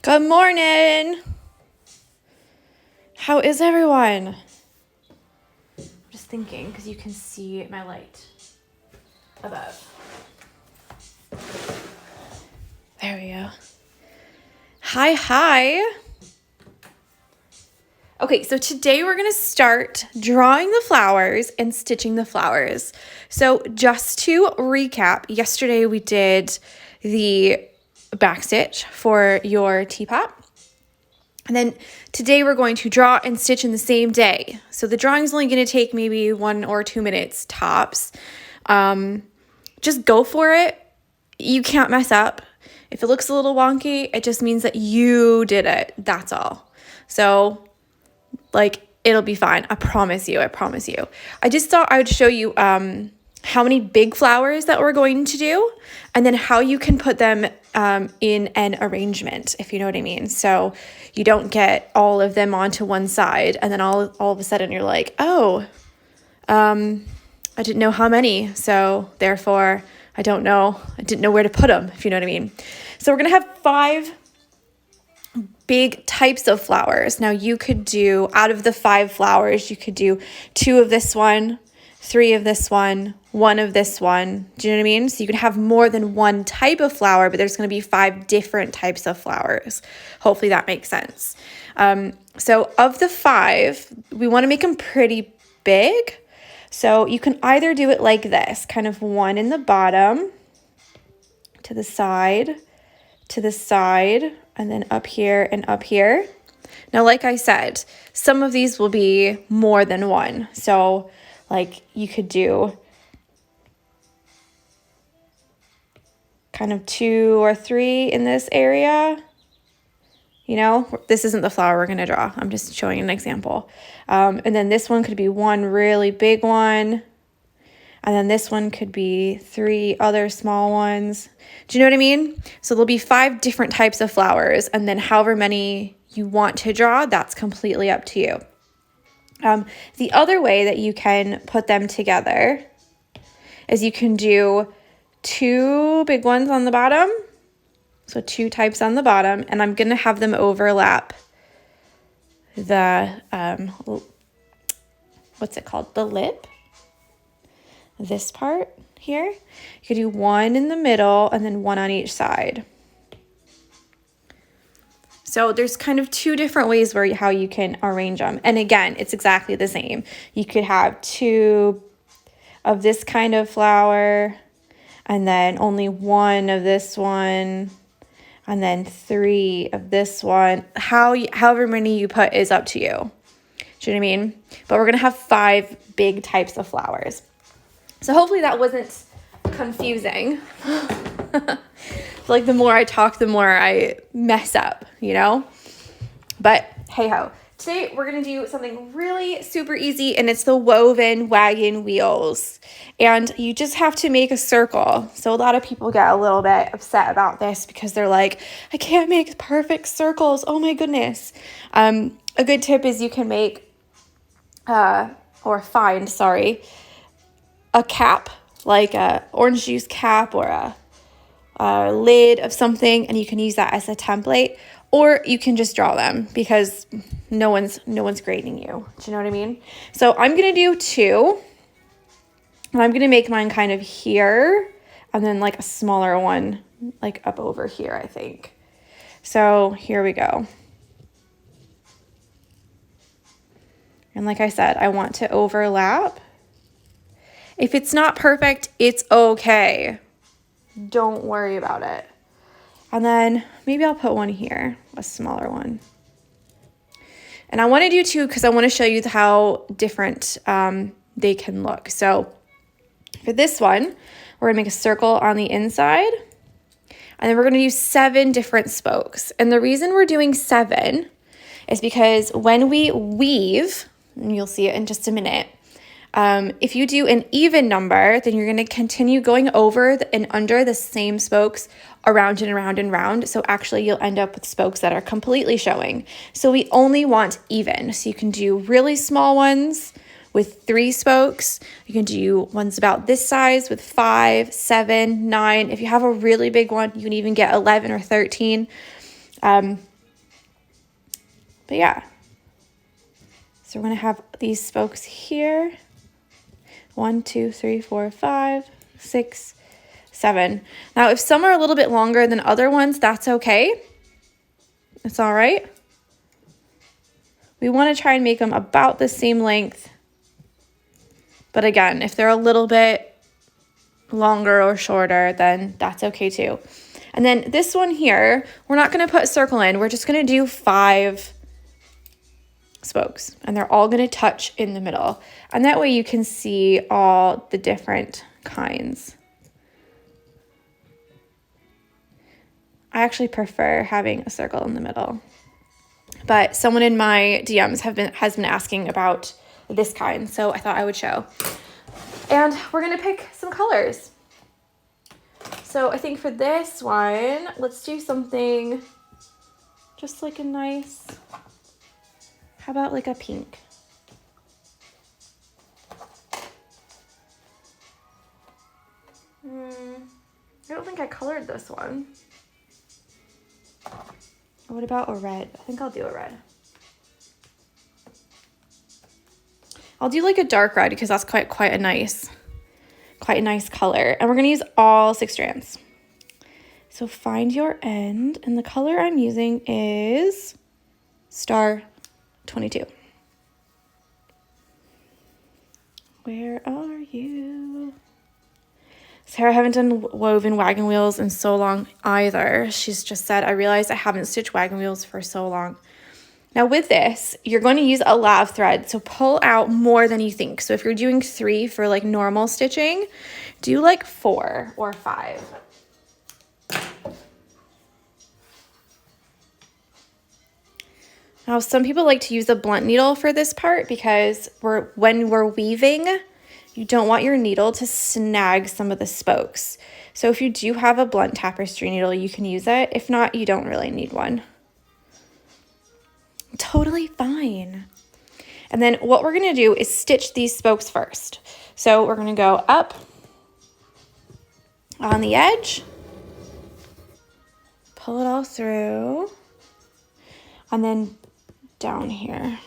Good morning. How is everyone? I'm just thinking because you can see my light above. There we go. Hi. Okay, so today we're going to start drawing the flowers and stitching the flowers. So just to recap, yesterday we did the back stitch for your teapot. And then today we're going to draw and stitch in the same day. So the drawing is only going to take maybe 1 or 2 minutes tops. Just go for it. You can't mess up. If it looks a little wonky, it just means that you did it. That's all. So it'll be fine. I promise you. I just thought I would show you how many big flowers that we're going to do and then how you can put them in an arrangement, if you know what I mean. So you don't get all of them onto one side and then all of a sudden you're like, oh, I didn't know how many. So therefore I didn't know where to put them, if you know what I mean. So we're going to have 5 big types of flowers. Now you could do, out of the 5 flowers, you could do 2 of this one, 3 of this one, 1 of this one. Do you know what I mean? So you can have more than one type of flower, but there's going to be 5 different types of flowers. Hopefully that makes sense. So of the 5, we want to make them pretty big. So you can either do it like this, kind of one in the bottom, to the side, and then up here and up here. Now, like I said, some of these will be more than one. So you could do kind of 2 or 3 in this area. You know, this isn't the flower we're going to draw. I'm just showing an example. And then this one could be one really big one. And then this one could be 3 other small ones. Do you know what I mean? So there'll be 5 different types of flowers. And then however many you want to draw, that's completely up to you. The other way that you can put them together is you can do 2 big ones on the bottom. So 2 types on the bottom. And I'm going to have them overlap the, what's it called? The lip. This part here. You could do 1 in the middle and then 1 on each side. So there's kind of 2 different ways how you can arrange them. And again, it's exactly the same. You could have 2 of this kind of flower and then only 1 of this one and then 3 of this one. However many you put is up to you. Do you know what I mean? But we're going to have 5 big types of flowers. So hopefully that wasn't confusing. The more I talk, the more I mess up, you know? But hey ho. Today we're going to do something really super easy, and it's the woven wagon wheels. And you just have to make a circle. So a lot of people get a little bit upset about this because they're like, I can't make perfect circles. Oh my goodness. A good tip is you can make, find a cap, like a orange juice cap or a lid of something, and you can use that as a template, or you can just draw them because no one's grading you. Do you know what I mean? So I'm going to do 2, and I'm going to make mine kind of here, and then a smaller one up over here, I think. So here we go. And like I said, I want to overlap. If it's not perfect, it's okay. Don't worry about it. And then maybe I'll put one here, a smaller one. And I want to do 2 because I want to show you how different they can look. So for this one, we're going to make a circle on the inside. And then we're going to do 7 different spokes. And the reason we're doing 7 is because when we weave, and you'll see it in just a minute, if you do an even number, then you're going to continue going over and under the same spokes around and around and round. So actually you'll end up with spokes that are completely showing. So we only want even. So you can do really small ones with 3 spokes. You can do ones about this size with 5, 7, 9. If you have a really big one, you can even get 11 or 13. But yeah. So we're going to have these spokes here. 1, 2, 3, 4, 5, 6, 7. Now, if some are a little bit longer than other ones, that's okay. It's all right. We want to try and make them about the same length. But again, if they're a little bit longer or shorter, then that's okay too. And then this one here, we're not going to put a circle in. We're just going to do 5 spokes, and they're all going to touch in the middle. And that way you can see all the different kinds. I actually prefer having a circle in the middle. But someone in my DMs has been asking about this kind, so I thought I would show. And we're going to pick some colors. So I think for this one, let's do something just like a nice, how about like a pink? I don't think I colored this one. What about a red? I think I'll do a red. I'll do like a dark red because that's quite a nice color. And we're going to use all 6 strands. So find your end, and the color I'm using is star 22. Where are you? Sarah, I haven't done woven wagon wheels in so long either. She's just said, I realized I haven't stitched wagon wheels for so long. Now with this, you're going to use a lot of thread, so pull out more than you think. So if you're doing 3 for like normal stitching, do like 4 or 5. Now some people like to use a blunt needle for this part because when we're weaving, you don't want your needle to snag some of the spokes. So if you do have a blunt tapestry needle, you can use it. If not, you don't really need one. Totally fine. And then what we're going to do is stitch these spokes first. So we're going to go up on the edge, pull it all through, and then down here.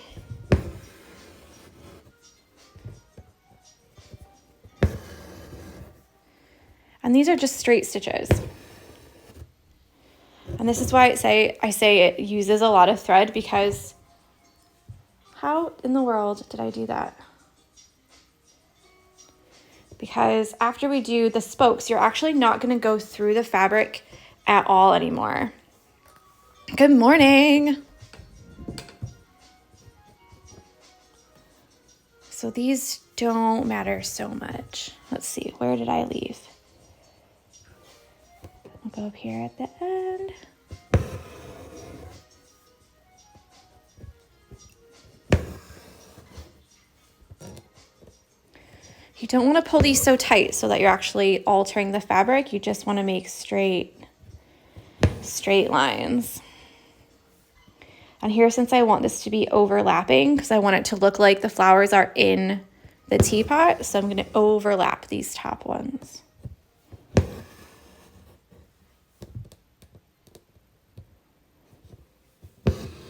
And these are just straight stitches. And this is why I say it uses a lot of thread, because how in the world did I do that? Because after we do the spokes, you're actually not going to go through the fabric at all anymore. Good morning. So these don't matter so much. Let's see, where did I leave? I'll go up here at the end. You don't want to pull these so tight so that you're actually altering the fabric. You just want to make straight lines. And here, since I want this to be overlapping, because I want it to look like the flowers are in the teapot, so I'm going to overlap these top ones.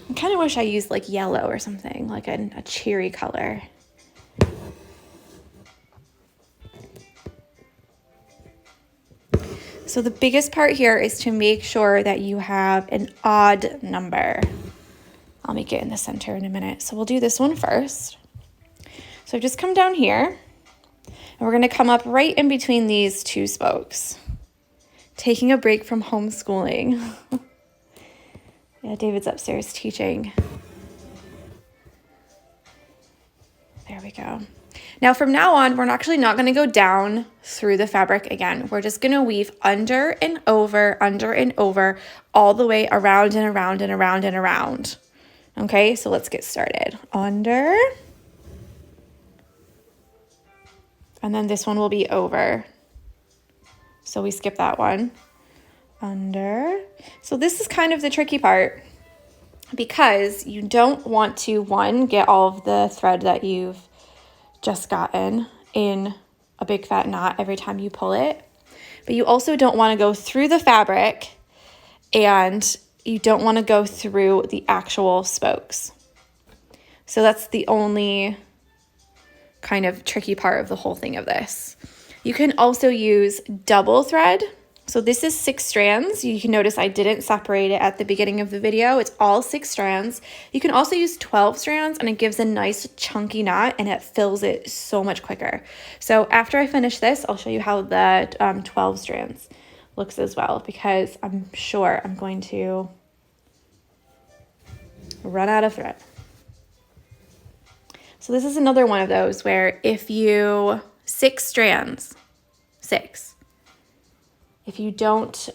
I kind of wish I used like yellow or something, like a cheery color. So the biggest part here is to make sure that you have an odd number. I'll make it in the center in a minute. So we'll do this one first. So I've just come down here, and we're going to come up right in between these 2 spokes. Taking a break from homeschooling. Yeah, David's upstairs teaching. There we go. Now from now on, we're actually not going to go down through the fabric again. We're just going to weave under and over, all the way around and around and around and around. Okay, so let's get started. Under. And then this one will be over. So we skip that one. Under. So this is kind of the tricky part, because you don't want to, one, get all of the thread that you've just gotten in a big fat knot every time you pull it, but you also don't want to go through the fabric and you don't want to go through the actual spokes. So that's the only kind of tricky part of the whole thing of this. You can also use double thread. So this is 6 strands. You can notice I didn't separate it at the beginning of the video. It's all 6 strands. You can also use 12 strands and it gives a nice chunky knot and it fills it so much quicker. So after I finish this, I'll show you how the 12 strands looks as well, because I'm sure I'm going to run out of thread. So this is another one of those where if you, 6 strands, 6. If you don't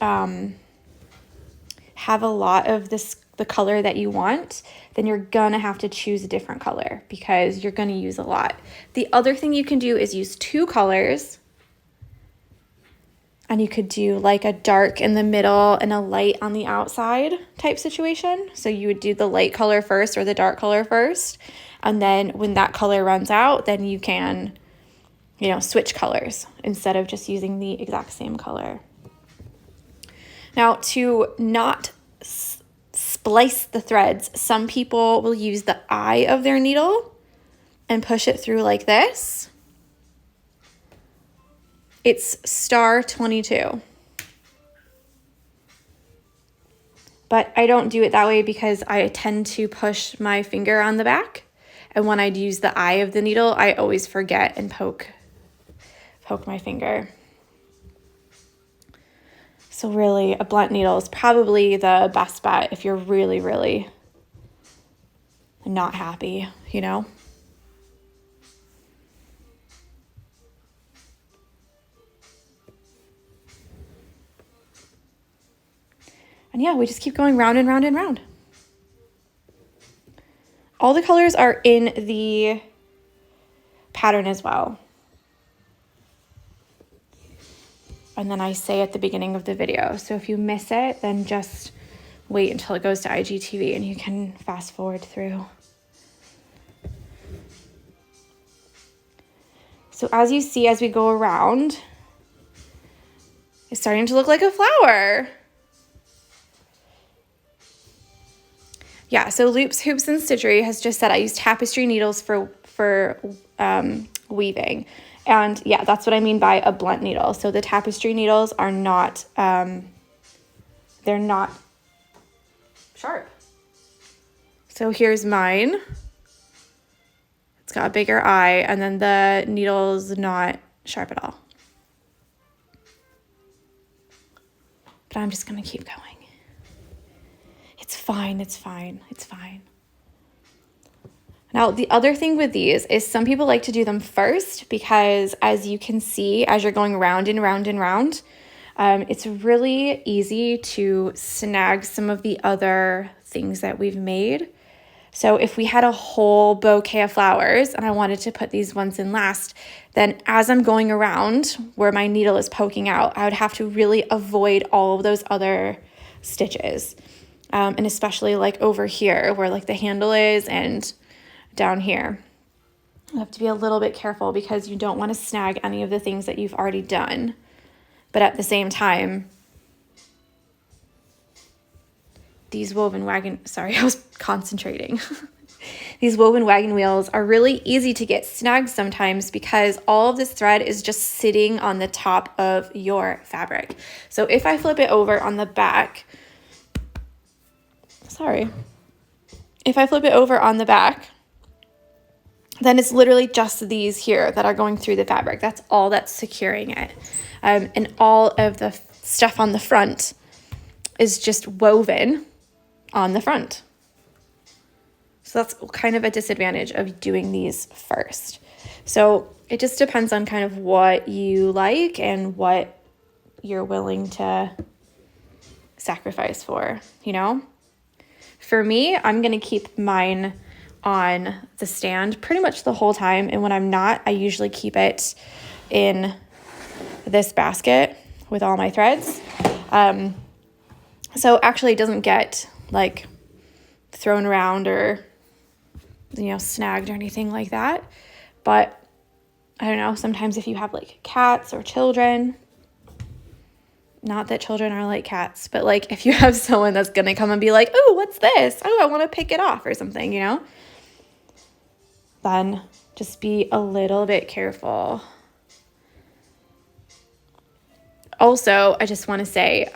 have a lot of the color that you want, then you're gonna have to choose a different color because you're gonna use a lot. The other thing you can do is use 2 colors, and you could do like a dark in the middle and a light on the outside type situation. So you would do the light color first or the dark color first, and then when that color runs out, then you can, you know, switch colors instead of just using the exact same color. Now, to not splice the threads, some people will use the eye of their needle and push it through like this. It's star 22. But I don't do it that way because I tend to push my finger on the back. And when I use the eye of the needle, I always forget and poke my finger. So really, a blunt needle is probably the best bet if you're really, really not happy, you know? And yeah, we just keep going round and round and round. All the colors are in the pattern as well. And then I say at the beginning of the video. So if you miss it, then just wait until it goes to IGTV and you can fast forward through. So as you see, as we go around, it's starting to look like a flower. Yeah, so Loops, Hoops, and Stitchery has just said I use tapestry needles for weaving. And yeah, that's what I mean by a blunt needle. So the tapestry needles are not, they're not sharp. So here's mine. It's got a bigger eye, and then the needle's not sharp at all. But I'm just gonna keep going. It's fine, it's fine, it's fine. Now, the other thing with these is some people like to do them first because, as you can see, as you're going round and round and round, it's really easy to snag some of the other things that we've made. So if we had a whole bouquet of flowers and I wanted to put these ones in last, then as I'm going around where my needle is poking out, I would have to really avoid all of those other stitches. And especially like over here where like the handle is and down here. You have to be a little bit careful because you don't want to snag any of the things that you've already done. But at the same time, these woven wagon, sorry, I was concentrating. These woven wagon wheels are really easy to get snagged sometimes because all of this thread is just sitting on the top of your fabric. So if I flip it over on the back, if I flip it over on the back, then it's literally just these here that are going through the fabric. That's all that's securing it. And all of the stuff on the front is just woven on the front. So that's kind of a disadvantage of doing these first. So it just depends on kind of what you like and what you're willing to sacrifice for, you know? For me, I'm going to keep mine on the stand pretty much the whole time. And when I'm not, I usually keep it in this basket with all my threads. So actually it doesn't get like thrown around or, you know, snagged or anything like that. But I don't know, sometimes if you have like cats or children, Not that children are like cats, but like if you have someone that's going to come and be like, oh, what's this? Oh, I want to pick it off or something, you know? Then just be a little bit careful. Also, I just want to say,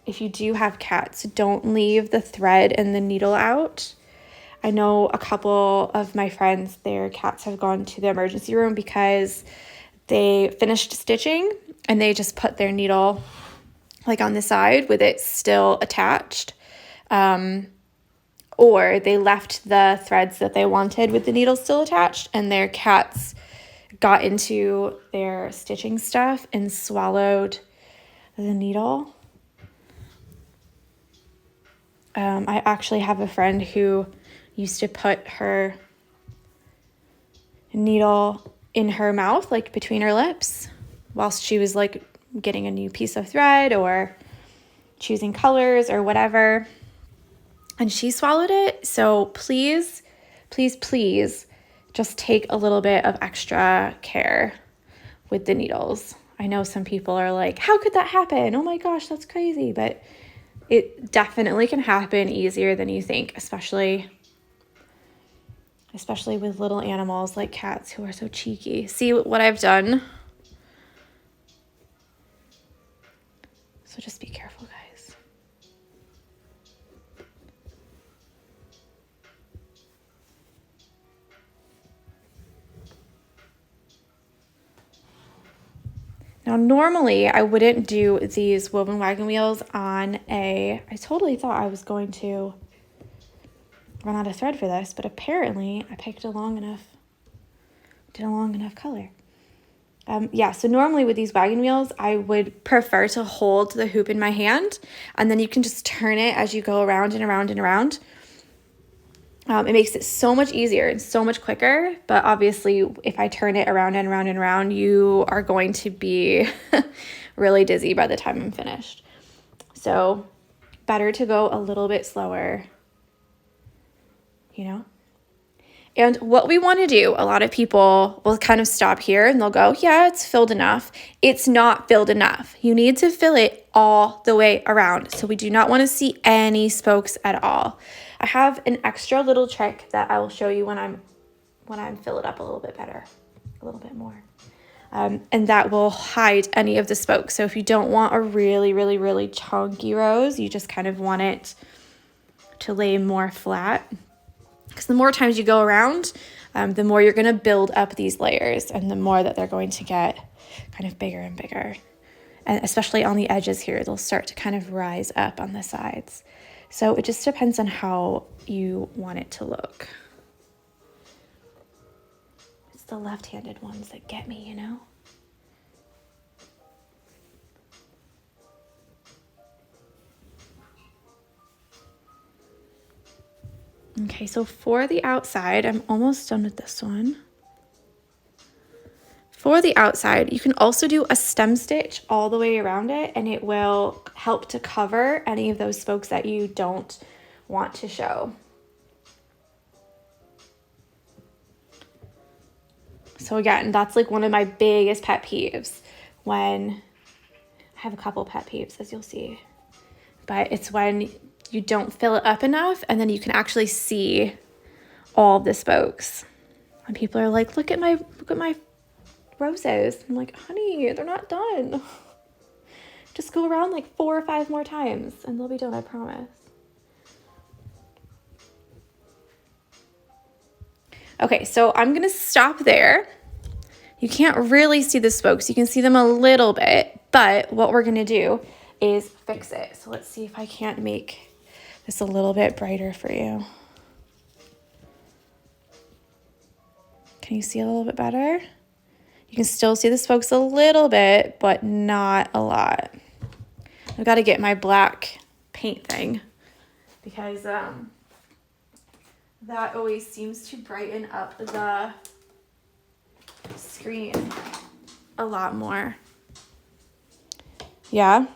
if you do have cats, don't leave the thread and the needle out. I know a couple of my friends, their cats have gone to the emergency room because they finished stitching and they just put their needle like on the side with it still attached. Or they left the threads that they wanted with the needle still attached, and their cats got into their stitching stuff and swallowed the needle. I actually have a friend who used to put her needle in her mouth, like between her lips, whilst she was like getting a new piece of thread or choosing colors or whatever. And she swallowed it. So please, please, please just take a little bit of extra care with the needles. I know some people are like, how could that happen? Oh my gosh, that's crazy. But it definitely can happen easier than you think, especially with little animals like cats who are so cheeky. See what I've done? So just be careful, guys. Now, normally I wouldn't do these woven wagon wheels on I totally thought I was going to run out of thread for this, but apparently I picked a long enough color. So normally with these wagon wheels, I would prefer to hold the hoop in my hand, and then you can just turn it as you go around and around and around. It makes it so much easier and so much quicker, but obviously if I turn it around and around and around, you are going to be really dizzy by the time I'm finished. So better to go a little bit slower, you know? And what we want to do, a lot of people will kind of stop here and they'll go, yeah, it's filled enough. It's not filled enough. You need to fill it all the way around. So we do not want to see any spokes at all. I have an extra little trick that I will show you when I'm fill it up a little bit better, a little bit more. And that will hide any of the spokes. So if you don't want a really, really, really chunky rose, you just kind of want it to lay more flat. Because the more times you go around, the more you're going to build up these layers, and the more that they're going to get kind of bigger and bigger. And especially on the edges here, they'll start to kind of rise up on the sides. So it just depends on how you want it to look. It's the left-handed ones that get me, you know? Okay, so for the outside, I'm almost done with this one. For the outside, you can also do a stem stitch all the way around it, and it will help to cover any of those spokes that you don't want to show. So again, that's like one of my biggest pet peeves when I have a couple pet peeves, as you'll see, but it's when you don't fill it up enough and then you can actually see all of the spokes. And people are like, look at my roses. I'm like, honey, they're not done. Just go around like 4 or 5 more times and they'll be done, I promise. Okay, so I'm gonna stop there. You can't really see the spokes. You can see them a little bit, but what we're gonna do is fix it. So let's see if I can't make this a little bit brighter for you. Can you see a little bit better? You can still see the spokes a little bit, but not a lot. I've got to get my black paint thing because that always seems to brighten up the screen a lot more. Yeah.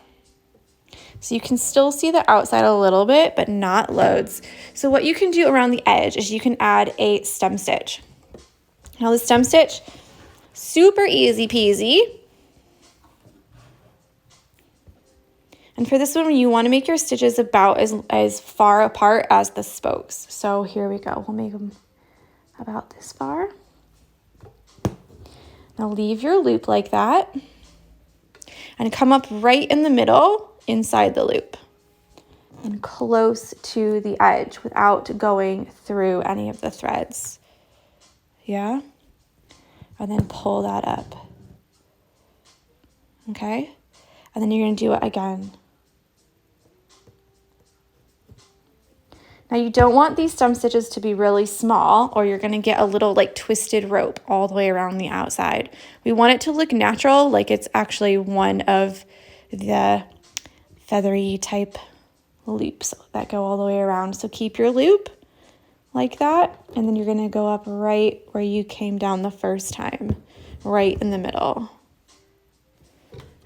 So you can still see the outside a little bit, but not loads. So what you can do around the edge is you can add a stem stitch. Now the stem stitch, super easy peasy. And for this one, you want to make your stitches about as far apart as the spokes. So here we go. We'll make them about this far. Now leave your loop like that and come up right in the middle inside the loop and close to the edge without going through any of the threads. Yeah? And then pull that up. Okay? And then you're going to do it again. Now you don't want these stem stitches to be really small or you're going to get a little like twisted rope all the way around the outside. We want it to look natural, like it's actually one of the feathery type loops that go all the way around. So keep your loop like that, and then you're going to go up right where you came down the first time, right in the middle.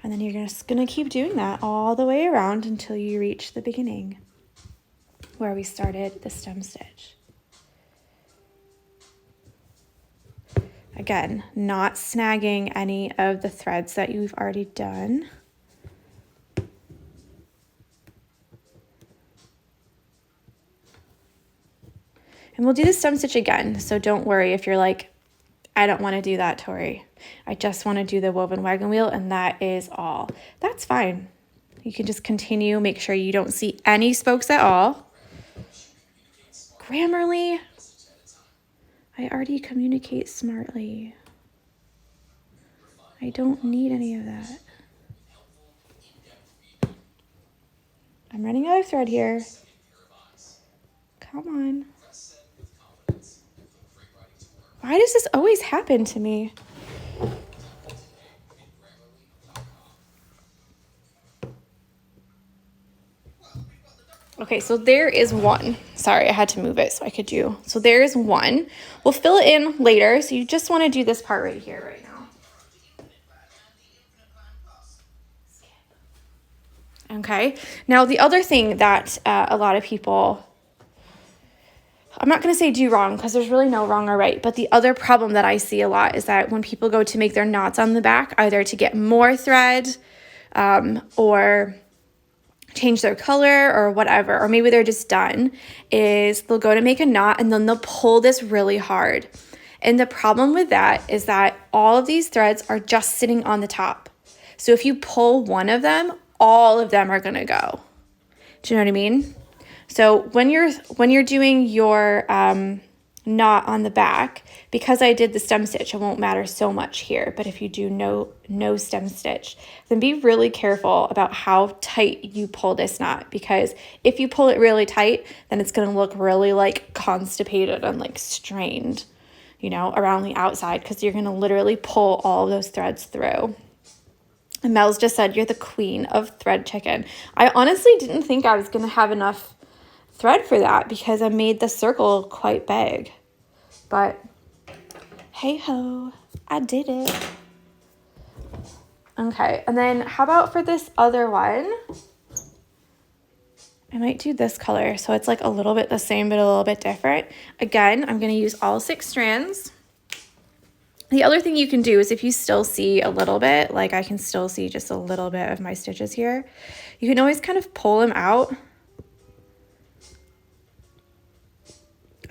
And then you're just going to keep doing that all the way around until you reach the beginning where we started the stem stitch. Again, not snagging any of the threads that you've already done. And we'll do the stem stitch again, so don't worry if you're like, I don't want to do that, Tori. I just want to do the woven wagon wheel, and that is all. That's fine. You can just continue, make sure you don't see any spokes at all. Grammarly, I already communicate smartly. I don't need any of that. I'm running out of thread here. Come on. Why does this always happen to me? Okay, so there is one. Sorry, I had to move it so I could do. So there is one. We'll fill it in later. So you just want to do this part right here right now. Okay, now the other thing that a lot of people, I'm not going to say do wrong because there's really no wrong or right, but the other problem that I see a lot is that when people go to make their knots on the back, either to get more thread or change their color or whatever, or maybe they're just done, is they'll go to make a knot and then they'll pull this really hard. And the problem with that is that all of these threads are just sitting on the top. So if you pull one of them, all of them are going to go. Do you know what I mean? So when you're doing your knot on the back, because I did the stem stitch, it won't matter so much here. But if you do no stem stitch, then be really careful about how tight you pull this knot, because if you pull it really tight, then it's going to look really like constipated and like strained, you know, around the outside, because you're going to literally pull all of those threads through. And Mel's just said, you're the queen of thread chicken. I honestly didn't think I was going to have enough thread for that because I made the circle quite big. But hey ho, I did it. Okay, and then how about for this other one? I might do this color so it's like a little bit the same but a little bit different. Again, I'm going to use all 6 strands. The other thing you can do is if you still see a little bit, like I can still see just a little bit of my stitches here, you can always kind of pull them out.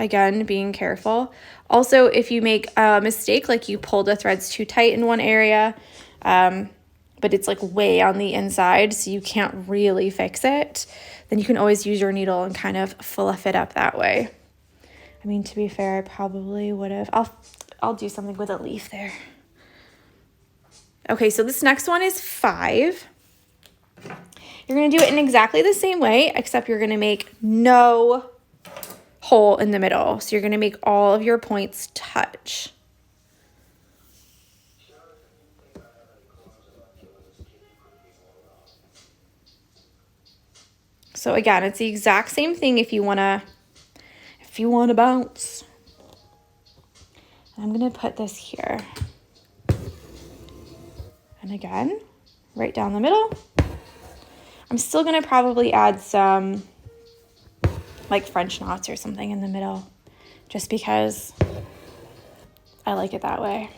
Again, being careful. Also, if you make a mistake, like you pull the threads too tight in one area, but it's like way on the inside, so you can't really fix it, then you can always use your needle and kind of fluff it up that way. I mean, to be fair, I probably would have, I'll do something with a leaf there. Okay, so this next one is 5. You're going to do it in exactly the same way, except you're going to make no hole in the middle. So you're going to make all of your points touch. So again, it's the exact same thing if you want to bounce. I'm going to put this here. And again, right down the middle. I'm still going to probably add some like French knots or something in the middle, just because I like it that way.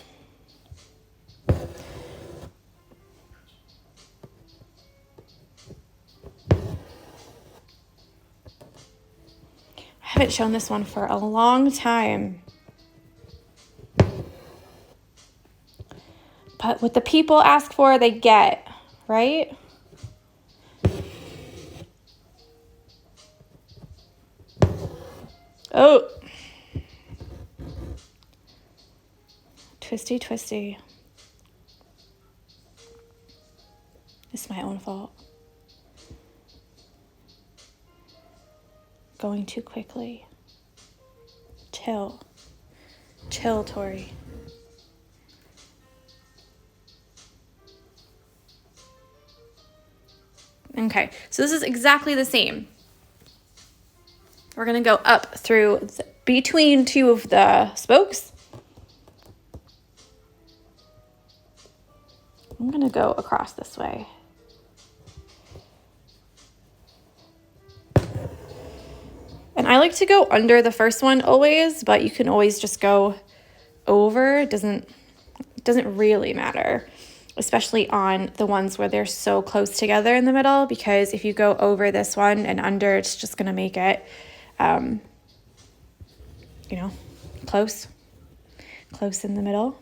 haven't shown this one for a long time. But what the people ask for, they get, right? Oh. Twisty, twisty. It's my own fault. Going too quickly. Chill. Chill, Tori. Okay, so this is exactly the same. We're going to go up through between two of the spokes. I'm going to go across this way. And I like to go under the first one always, but you can always just go over. It doesn't really matter, especially on the ones where they're so close together in the middle, because if you go over this one and under, it's just going to make it, you know, close in the middle.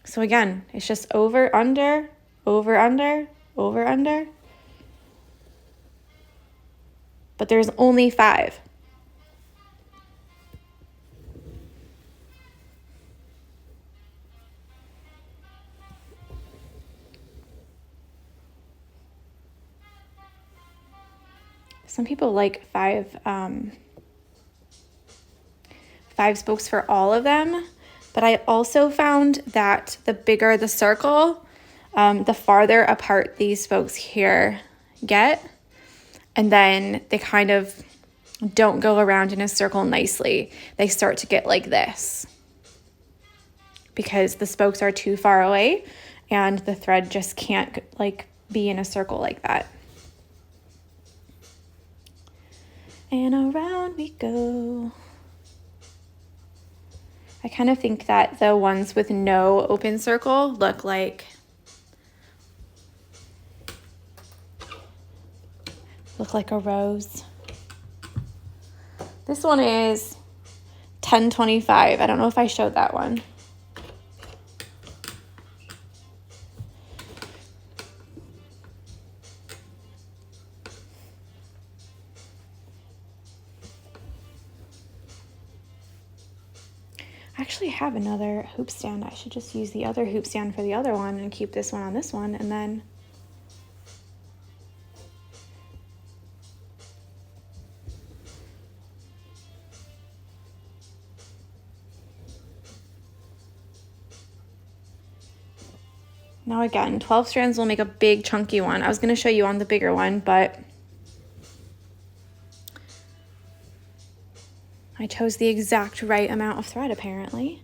So again, it's just over, under, over, under, over, under. But there's only 5. Some people like 5 spokes for all of them, but I also found that the bigger the circle, the farther apart these spokes here get. And then they kind of don't go around in a circle nicely. They start to get like this because the spokes are too far away and the thread just can't like be in a circle like that. And around we go. I kind of think that the ones with no open circle look like a rose. This one is 1025. I don't know if I showed that one. I actually have another hoop stand. I should just use the other hoop stand for the other one and keep this one on this one, and then now again, 12 strands will make a big chunky one. I was going to show you on the bigger one, but I chose the exact right amount of thread apparently.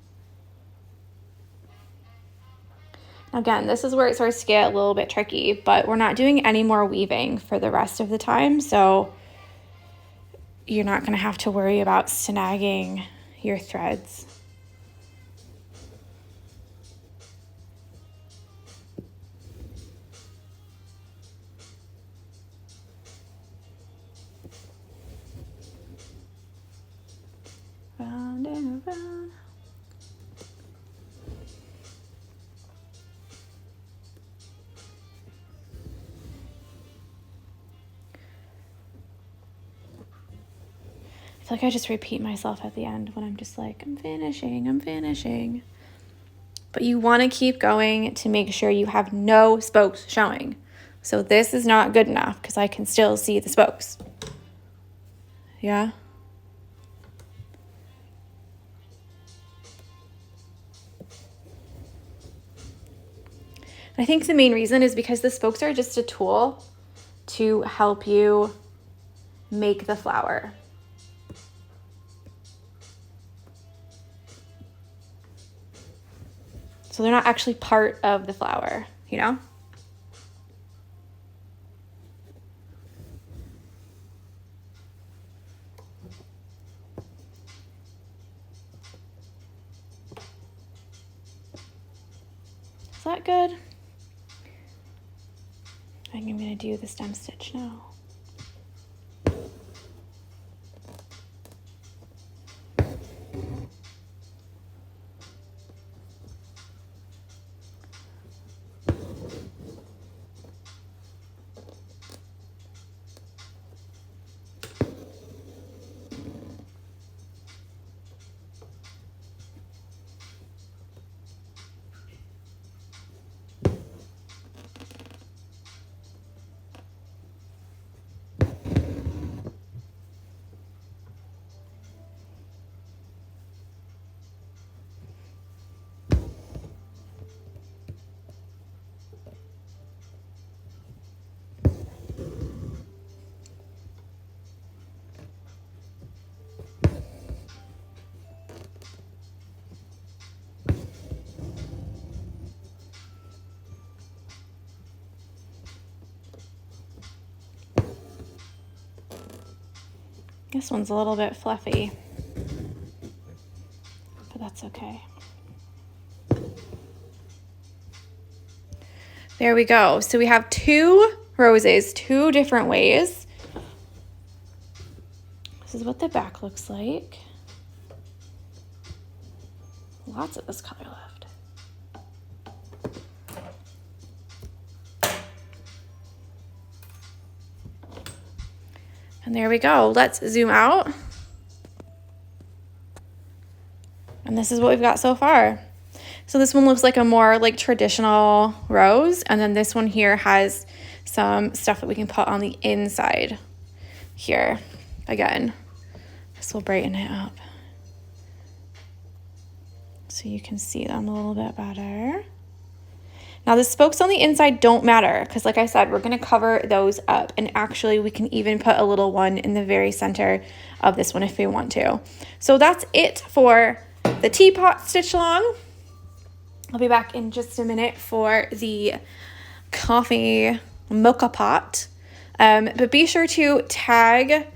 Again, this is where it starts to get a little bit tricky, but we're not doing any more weaving for the rest of the time, so you're not going to have to worry about snagging your threads. Round and around. I feel like I just repeat myself at the end when I'm just like, I'm finishing. But you want to keep going to make sure you have no spokes showing. So this is not good enough because I can still see the spokes. Yeah? I think the main reason is because the spokes are just a tool to help you make the flower. So they're not actually part of the flower, you know? Is that good? I think I'm going to do the stem stitch now. This one's a little bit fluffy, but that's okay. There we go. So we have 2 roses, 2 different ways. This is what the back looks like. Lots of this color left. And there we go. Let's zoom out. And this is what we've got so far. So this one looks like a more like traditional rose. And then this one here has some stuff that we can put on the inside here. Again, this will brighten it up so you can see them a little bit better. Now the spokes on the inside don't matter because like I said, we're going to cover those up, and actually we can even put a little one in the very center of this one if we want to. So that's it for the teapot stitch along. I'll be back in just a minute for the coffee mocha pot. But be sure to tag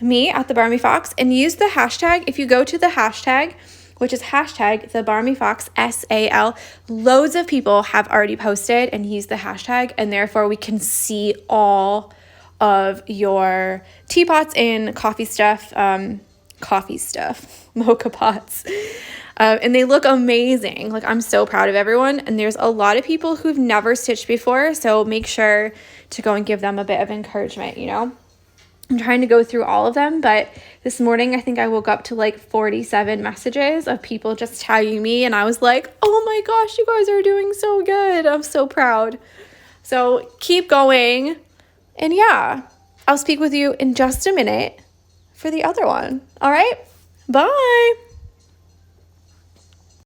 me at the Barmy Fox and use the hashtag. If you go to the hashtag, which is hashtag the Barmy Fox SAL, loads of people have already posted and used the hashtag, and therefore we can see all of your teapots and coffee stuff, mocha pots. And they look amazing. Like, I'm so proud of everyone. And there's a lot of people who've never stitched before, so make sure to go and give them a bit of encouragement, you know? I'm trying to go through all of them, but this morning I think I woke up to like 47 messages of people just tagging me, and I was like, oh my gosh, you guys are doing so good. I'm so proud. So keep going. And yeah, I'll speak with you in just a minute for the other one. All right, bye.